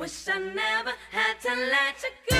Wish I never had to let you go.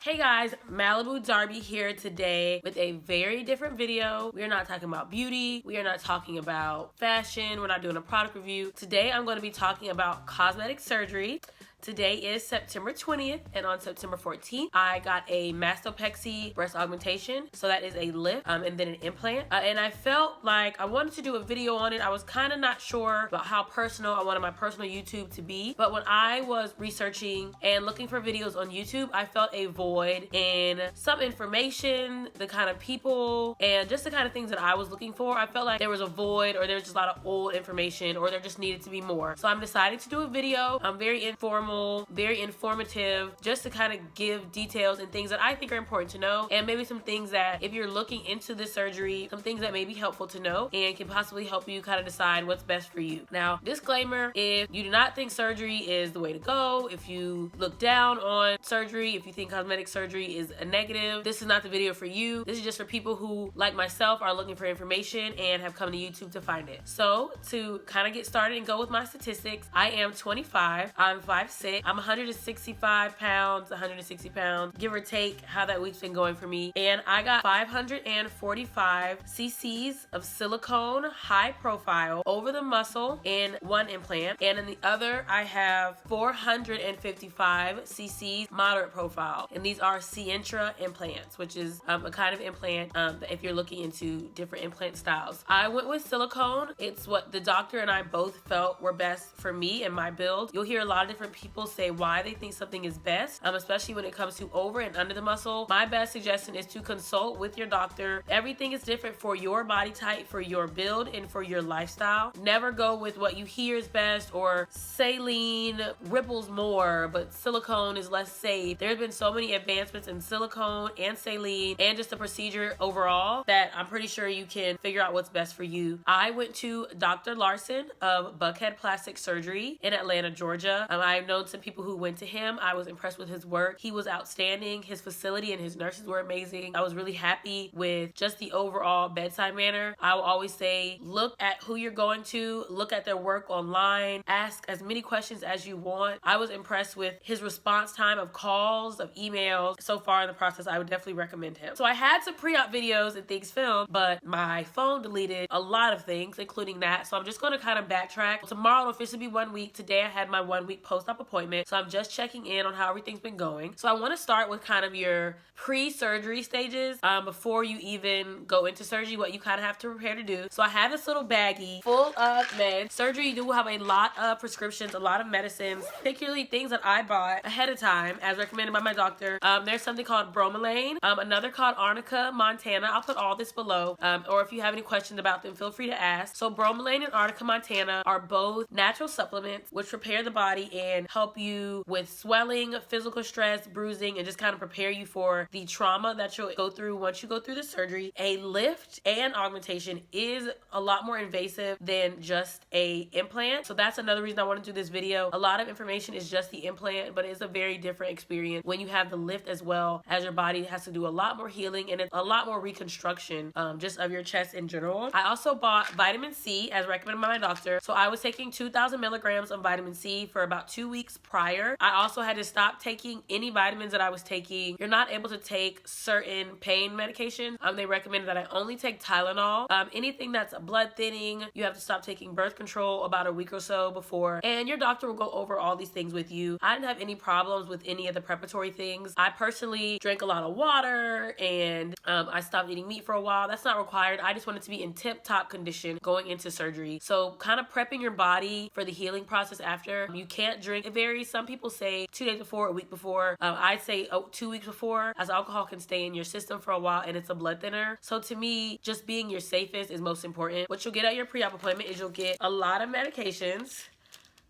Hey guys, Malibu Darby here today with a very different video. We are not talking about beauty. We are not talking about fashion. We're not doing a product review. Today I'm going to be talking about cosmetic surgery. Today is September 20th, and on September 14th, I got a Mastopexy breast augmentation. So that is a lift and then an implant. And I felt like I wanted to do a video on it. I was kind of not sure about how personal I wanted my personal YouTube to be. But when I was researching and looking for videos on YouTube, I felt a void in some information, the kind of people, and just the kind of things that I was looking for. I felt like there was a void, or there was just a lot of old information, or there just needed to be more. So I'm deciding to do a video. I'm very informal, very informative, just to kind of give details and things that I think are important to know, and maybe some things that if you're looking into this surgery, some things that may be helpful to know and can possibly help you kind of decide what's best for you. Now, disclaimer, if you do not think surgery is the way to go, if you look down on surgery, if you think cosmetic surgery is a negative, this is not the video for you. This is just for people who, like myself, are looking for information and have come to YouTube to find it. So to kind of get started and go with my statistics, I am 25, I'm 5'6", I'm 165 pounds, 160 pounds, give or take how that week's been going for me. And I got 545 cc's of silicone, high profile, over the muscle in one implant. And in the other, I have 455 cc's moderate profile. And these are Sientra implants, which is a kind of implant if you're looking into different implant styles. I went with silicone. It's what the doctor and I both felt were best for me and my build. You'll hear a lot of different people say why they think something is best, especially when it comes to over and under the muscle. My best suggestion is to consult with your doctor. Everything is different for your body type, for your build, and for your lifestyle. Never go with what you hear is best, or saline ripples more, but silicone is less safe. There's been so many advancements in silicone and saline and just the procedure overall that I'm pretty sure you can figure out what's best for you. I went to Dr. Larsen of Buckhead Plastic Surgery in Atlanta, Georgia. I've known some people who went to him. I was impressed with his work. He was outstanding. His facility and his nurses were amazing. I was really happy with just the overall bedside manner. I will always say, look at who you're going to, look at their work online, ask as many questions as you want. I was impressed with his response time of calls, of emails. So far in the process, I would definitely recommend him. So I had some pre-op videos and things filmed, but my phone deleted a lot of things, including that. So I'm just going to kind of backtrack. Tomorrow will officially be 1 week. Today I had my 1 week post-op appointment, so I'm just checking in on how everything's been going. So I want to start with kind of your pre-surgery stages before you even go into surgery, what you kind of have to prepare to do. So I have this little baggie full of meds. Surgery, you do have a lot of prescriptions, a lot of medicines, particularly things that I bought ahead of time as recommended by my doctor. There's something called Bromelain, another called Arnica Montana. I'll put all this below, or if you have any questions about them, feel free to ask. So Bromelain and Arnica Montana are both natural supplements which prepare the body and help you with swelling, physical stress, bruising, and just kind of prepare you for the trauma that you'll go through once you go through the surgery. A lift and augmentation is a lot more invasive than just a implant. So that's another reason I want to do this video. A lot of information is just the implant, but it's a very different experience when you have the lift as well, as your body has to do a lot more healing and a lot more reconstruction just of your chest in general. I also bought vitamin C as recommended by my doctor. So I was taking 2,000 milligrams of vitamin C for about 2 weeks prior. I also had to stop taking any vitamins that I was taking. You're not able to take certain pain medications. They recommended that I only take Tylenol. Anything that's blood thinning, you have to stop taking birth control about a week or so before, and your doctor will go over all these things with you. I didn't have any problems with any of the preparatory things. I personally drank a lot of water, and I stopped eating meat for a while. That's not required. I just wanted to be in tip-top condition going into surgery. So kind of prepping your body for the healing process after. You can't drink. It varies. Some people say 2 days before, a week before. I'd say 2 weeks before, as alcohol can stay in your system for a while and it's a blood thinner. So to me, just being your safest is most important. What you'll get at your pre-op appointment is you'll get a lot of medications.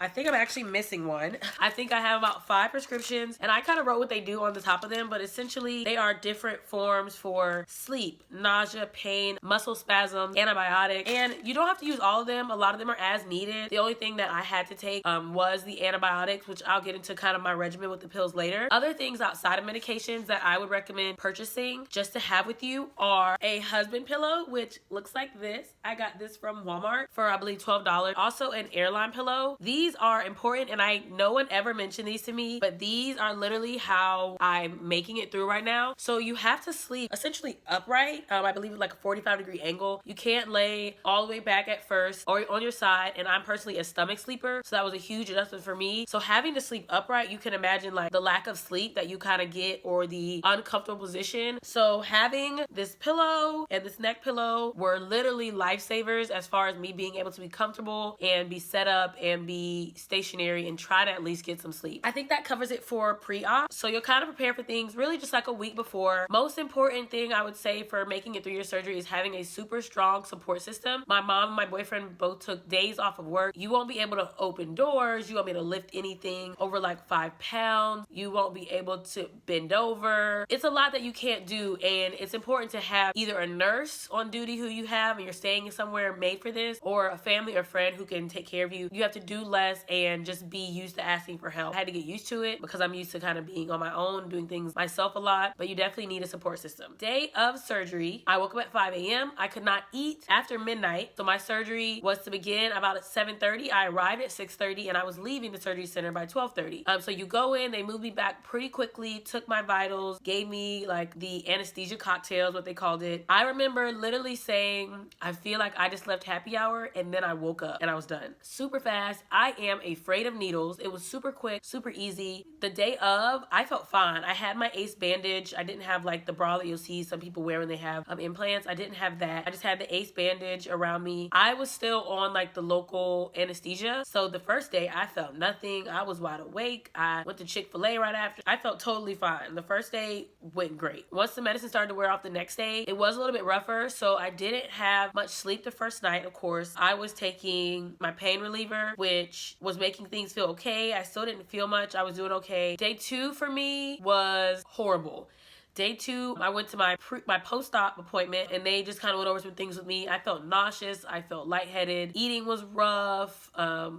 I think I'm actually missing one. I think I have about 5 prescriptions, and I kind of wrote what they do on the top of them, but essentially they are different forms for sleep, nausea, pain, muscle spasms, antibiotics, and you don't have to use all of them. A lot of them are as needed. The only thing that I had to take was the antibiotics, which I'll get into kind of my regimen with the pills later. Other things outside of medications that I would recommend purchasing just to have with you are a husband pillow, which looks like this. I got this from Walmart for I believe $12. Also an airline pillow. These are important, and no one ever mentioned these to me, but these are literally how I'm making it through right now. So you have to sleep essentially upright. I believe like a 45-degree angle. You can't lay all the way back at first or on your side, and I'm personally a stomach sleeper, so that was a huge adjustment for me. So having to sleep upright, you can imagine like the lack of sleep that you kind of get or the uncomfortable position. So having this pillow and this neck pillow were literally lifesavers as far as me being able to be comfortable and be set up and be stationary and try to at least get some sleep. I think that covers it for pre-op. So you'll kind of prepare for things really just like a week before. Most important thing I would say for making it through your surgery is having a super strong support system. My mom and my boyfriend both took days off of work. You won't be able to open doors. You won't be able to lift anything over like 5 pounds. You won't be able to bend over. It's a lot that you can't do, and it's important to have either a nurse on duty who you have and you're staying somewhere made for this, or a family or friend who can take care of you. You have to do less and just be used to asking for help. I had to get used to it because I'm used to kind of being on my own, doing things myself a lot, but you definitely need a support system. Day of surgery, I woke up at 5 a.m. I could not eat after midnight, so my surgery was to begin about at 7:30. I arrived at 6:30 and I was leaving the surgery center by 12:30. So you go in, they moved me back pretty quickly, took my vitals, gave me like the anesthesia cocktails, what they called it. I remember literally saying, I feel like I just left happy hour, and then I woke up and I was done. Super fast. I am afraid of needles. It was super quick, super easy. The day of, I felt fine. I had my ACE bandage. I didn't have like the bra that you'll see some people wear when they have implants. I didn't have that. I just had the ACE bandage around me. I was still on like the local anesthesia. So the first day I felt nothing. I was wide awake. I went to Chick-fil-A right after. I felt totally fine. The first day went great. Once the medicine started to wear off the next day, it was a little bit rougher. So I didn't have much sleep the first night, of course. I was taking my pain reliever, which was making things feel okay. I still didn't feel much. I was doing okay. Day 2 for me was horrible. Day 2, I went to my post-op appointment, and they just kind of went over some things with me. I felt nauseous. I felt lightheaded. Eating was rough.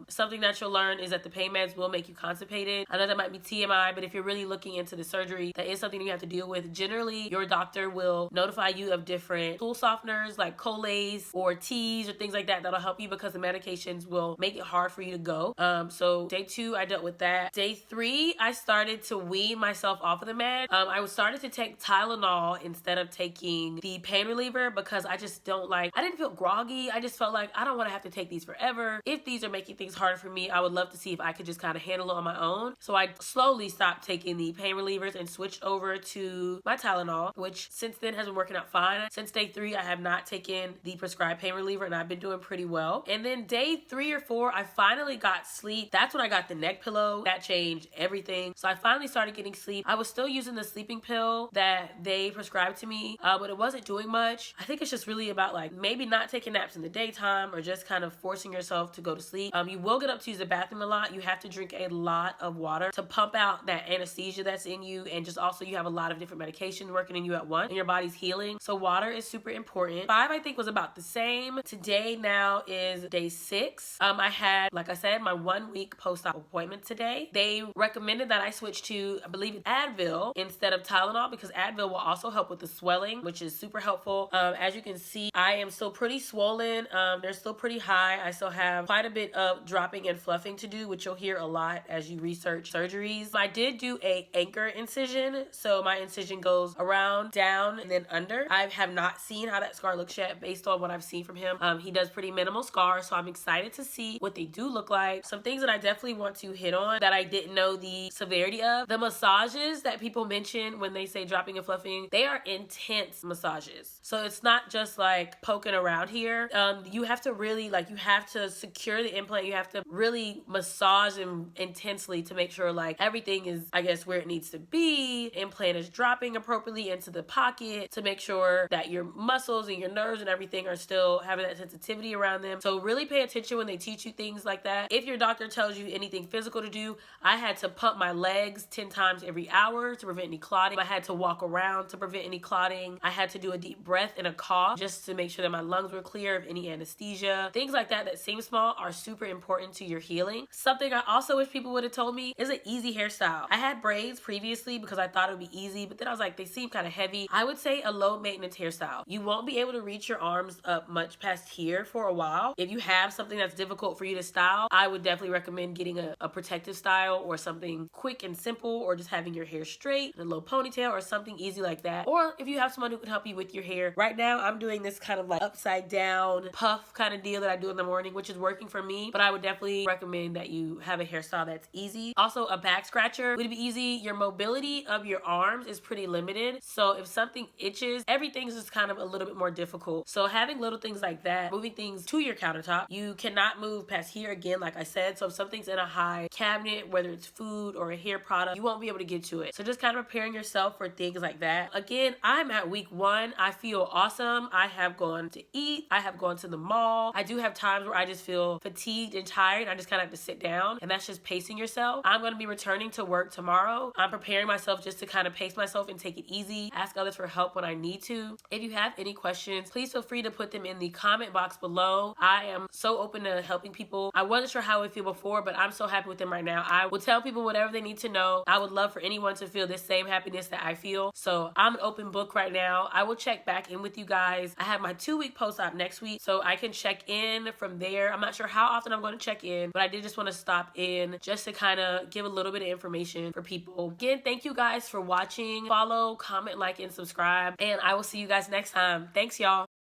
Something that you'll learn is that the pain meds will make you constipated. I know that might be TMI, but if you're really looking into the surgery, that is something you have to deal with. Generally, your doctor will notify you of different stool softeners like Colace or teas or things like that that'll help you, because the medications will make it hard for you to go. So day 2, I dealt with that. Day 3, I started to wean myself off of the med. I started to take Tylenol instead of taking the pain reliever, because I just I didn't feel groggy. I just felt like I don't want to have to take these forever. If these are making things harder for me, I would love to see if I could just kind of handle it on my own. So I slowly stopped taking the pain relievers and switched over to my Tylenol, which since then has been working out fine. Since day 3, I have not taken the prescribed pain reliever, and I've been doing pretty well. And then day 3 or 4, I finally got sleep. That's when I got the neck pillow. That changed everything. So I finally started getting sleep. I was still using the sleeping pill that they prescribed to me, but it wasn't doing much. I think it's just really about like maybe not taking naps in the daytime or just kind of forcing yourself to go to sleep. You will get up to use the bathroom a lot. You have to drink a lot of water to pump out that anesthesia that's in you, and just also you have a lot of different medications working in you at once and your body's healing. So water is super important. 5, I think, was about the same. Today now is day 6. I had, like I said, my 1-week post-op appointment today. They recommended that I switch to, I believe, Advil instead of Tylenol, because Advil will also help with the swelling, which is super helpful. As you can see, I am still pretty swollen. They're still pretty high. I still have quite a bit of dropping and fluffing to do, which you'll hear a lot as you research surgeries. I did do a anchor incision, so my incision goes around, down, and then under. I have not seen how that scar looks yet based on what I've seen from him. He does pretty minimal scars, so I'm excited to see what they do look like. Some things that I definitely want to hit on that I didn't know the severity of. The massages that people mention when they say dropping and fluffing, they are intense massages. So it's not just like poking around here. You have to really, like, you have to secure the implant. You have to really massage them intensely to make sure like everything is, I guess, where it needs to be. Implant is dropping appropriately into the pocket to make sure that your muscles and your nerves and everything are still having that sensitivity around them. So really pay attention when they teach you things like that. If your doctor tells you anything physical to do, I had to pump my legs 10 times every hour to prevent any clotting. I had to walk around to prevent any clotting. I had to do a deep breath and a cough just to make sure that my lungs were clear of any anesthesia. Things like that seem small are super important to your healing. Something I also wish people would have told me is an easy hairstyle. I had braids previously because I thought it would be easy, but then I was like, they seem kind of heavy. I would say a low maintenance hairstyle. You won't be able to reach your arms up much past here for a while. If you have something that's difficult for you to style, I would definitely recommend getting a protective style or something quick and simple, or just having your hair straight, a low ponytail or something easy like that. Or if you have someone who can help you with your hair. Right now, I'm doing this kind of like upside down puff kind of deal that I do in the morning, which is working for me, but I would definitely recommend that you have a hairstyle that's easy. Also, a back scratcher would be easy. Your mobility of your arms is pretty limited, so if something itches, everything's just kind of a little bit more difficult. So having little things like that, moving things to your countertop, you cannot move past here again, like I said. So if something's in a high cabinet, whether it's food or a hair product, you won't be able to get to it. So just kind of preparing yourself for things like that. Again, I'm at week 1. I feel awesome. I have gone to eat. I have gone to the mall. I do have times where I just feel fatigued and tired. I just kind of have to sit down, and that's just pacing yourself. I'm going to be returning to work tomorrow. I'm preparing myself just to kind of pace myself and take it easy. Ask others for help when I need to. If you have any questions, please feel free to put them in the comment box below. I am so open to helping people. I wasn't sure how I would feel before, but I'm so happy with them right now. I will tell people whatever they need to know. I would love for anyone to feel this same happiness that I feel. So I'm an open book right now. I will check back in with you guys. I have my 2-week post-op next week, so I can check in from there. I'm not sure how often I'm going to check in, but I did just want to stop in just to kind of give a little bit of information for people. Again, thank you guys for watching. Follow, comment, like, and subscribe, and I will see you guys next time. Thanks, y'all.